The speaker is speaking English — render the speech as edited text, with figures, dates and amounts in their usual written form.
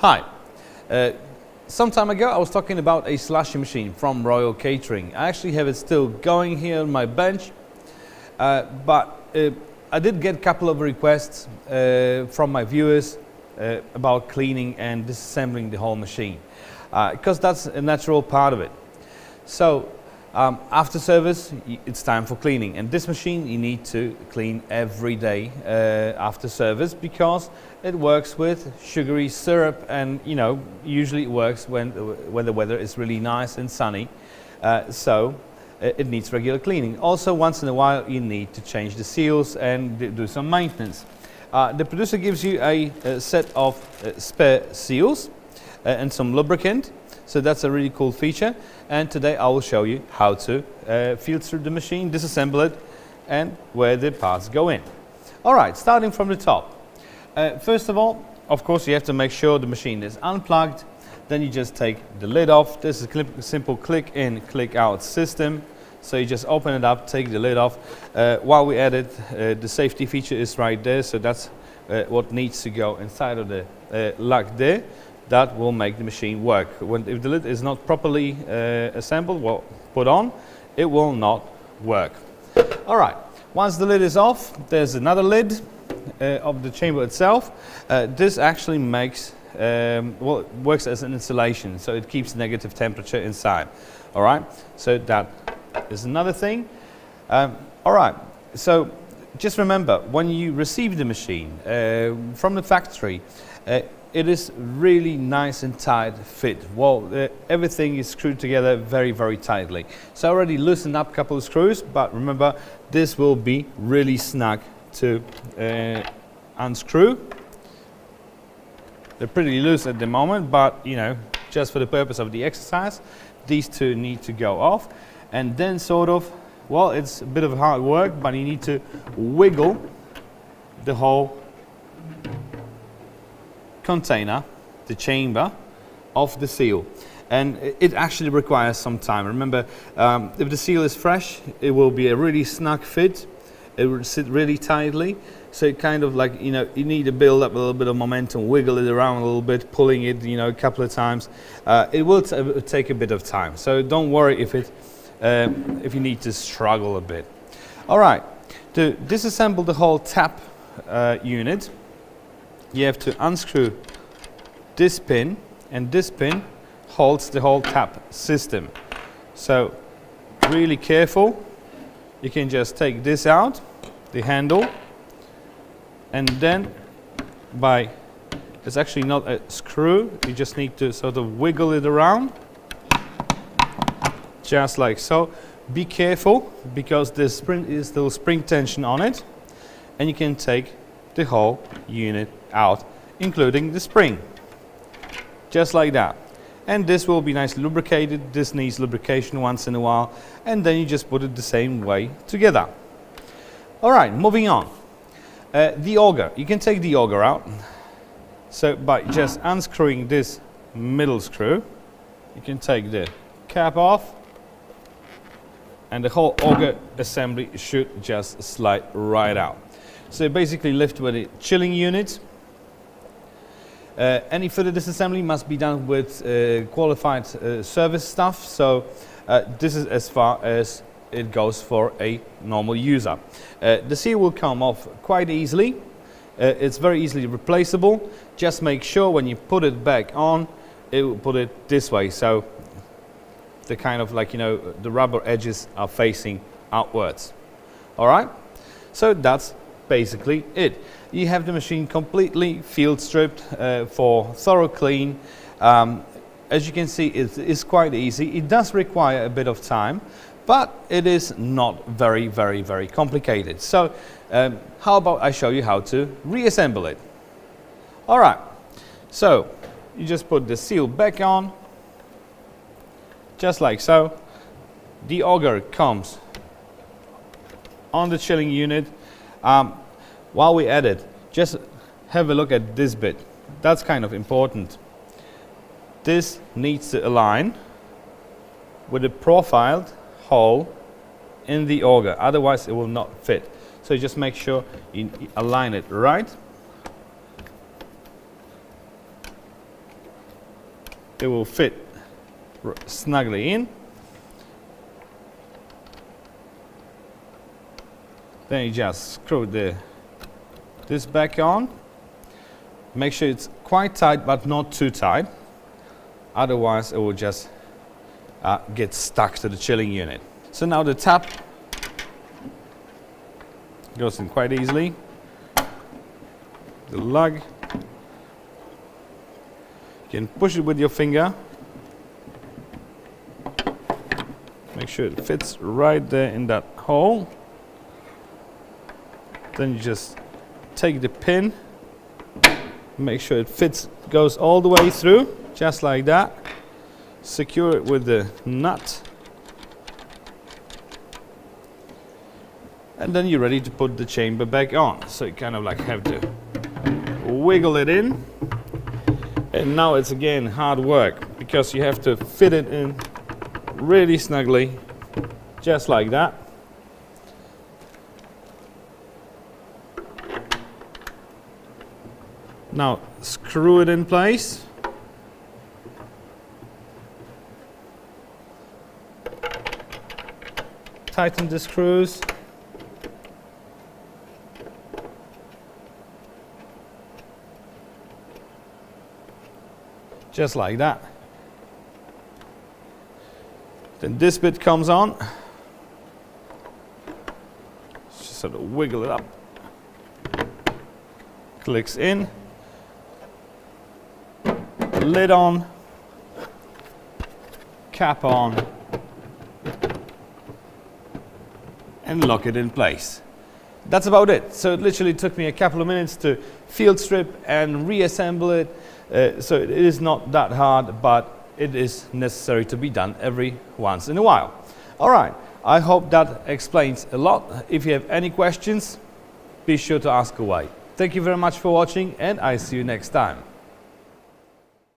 Hi. Some time ago I was talking about a slushy machine from Royal Catering. I actually have it still going here on my bench, but I did get a couple of requests from my viewers about cleaning and disassembling the whole machine, because that's a natural part of it. So after service it's time for cleaning, and this machine you need to clean every day after service, because it works with sugary syrup, and usually it works when the weather is really nice and sunny, so it needs regular cleaning. Also, once in a while you need to change the seals and do some maintenance. The producer gives you a set of spare seals and some lubricant, so that's a really cool feature, and today I will show you how to feel through the machine, disassemble it, and where the parts go in. Alright, starting from the top. First of all, of course, you have to make sure the machine is unplugged. Then you just take the lid off. This is a simple click in, click out system. So you just open it up, take the lid off. While we at it, the safety feature is right there, so that's what needs to go inside of the lug there. That will make the machine work. If the lid is not properly assembled, well, put on, it will not work. Alright, once the lid is off, there's another lid of the chamber itself. This actually makes, well, it works as an insulation, so it keeps negative temperature inside. Alright, so that is another thing. Alright, so just remember, when you receive the machine from the factory, it is really nice and tight fit. Well, everything is screwed together very, very tightly. So I already loosened up a couple of screws, but remember, this will be really snug to unscrew. They're pretty loose at the moment, but just for the purpose of the exercise, these two need to go off. And then sort of, well, it's a bit of hard work, but you need to wiggle the whole container, the chamber, of the seal. And it actually requires some time. Remember, if the seal is fresh, it will be a really snug fit. It will sit really tightly. So it kind of like, you need to build up a little bit of momentum, wiggle it around a little bit, pulling it, a couple of times. It will take a bit of time. So don't worry if you need to struggle a bit. All right, to disassemble the whole tap unit, you have to unscrew this pin, and this pin holds the whole tap system. So really careful. You can just take this out, the handle, and then it's actually not a screw, you just need to sort of wiggle it around, just like so. Be careful, because the spring is still spring tension on it, and you can take the whole unit out, including the spring, just like that. And this will be nicely lubricated. This needs lubrication once in a while, and then you just put it the same way together. Alright, moving on. The auger, you can take the auger out. So by just unscrewing this middle screw, you can take the cap off, and the whole auger assembly should just slide right out. So basically lift with a chilling unit. Any further disassembly must be done with qualified service stuff, so this is as far as it goes for a normal user. The seal will come off quite easily. It's very easily replaceable. Just make sure when you put it back on, it will put it this way, so the kind of like, the rubber edges are facing outwards. Alright, so that's basically it. You have the machine completely field stripped for thorough clean. As you can see, it is quite easy. It does require a bit of time, but it is not very, very, very complicated. So how about I show you how to reassemble it? Alright, so you just put the seal back on, just like so. The auger comes on the chilling unit. While we're at it, just have a look at this bit. That's kind of important. This needs to align with a profiled hole in the auger, otherwise it will not fit. So just make sure you align it right. it will fit snugly in. Then you just screw this back on. Make sure it's quite tight, but not too tight. Otherwise, it will just get stuck to the chilling unit. So now the tap goes in quite easily. The lug, you can push it with your finger. Make sure it fits right there in that hole. Then you just take the pin, make sure it fits, goes all the way through, just like that. Secure it with the nut. And then you're ready to put the chamber back on. So you kind of like have to wiggle it in. And now it's again hard work because you have to fit it in really snugly, just like that. Now screw it in place. Tighten the screws. Just like that. Then this bit comes on. Just sort of wiggle it up. Clicks in. Lid on. Cap on. And lock it in place. That's about it. So it literally took me a couple of minutes to field strip and reassemble it. So it is not that hard, but it is necessary to be done every once in a while. All right, I hope that explains a lot. If you have any questions, be sure to ask away. Thank you very much for watching, and I see you next time.